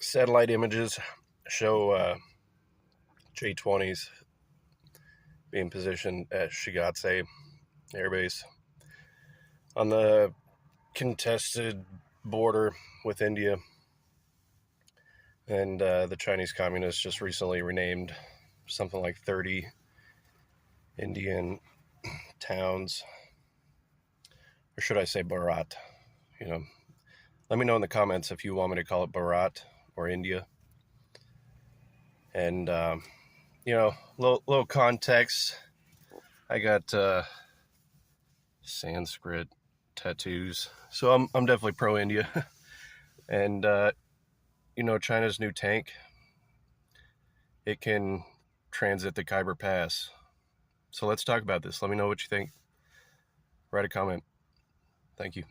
Satellite images show J-20s being positioned at Shigatse Air Base on the contested border with India. And the Chinese Communists just recently renamed something like 30 Indian towns, or should I say Bharat? Let me know in the comments if you want me to call it Bharat or India. And little context. I got Sanskrit tattoos, so I'm definitely pro India. And China's new tank, it can transit the Khyber Pass. So let's talk about this. Let me know what you think. Write a comment. Thank you.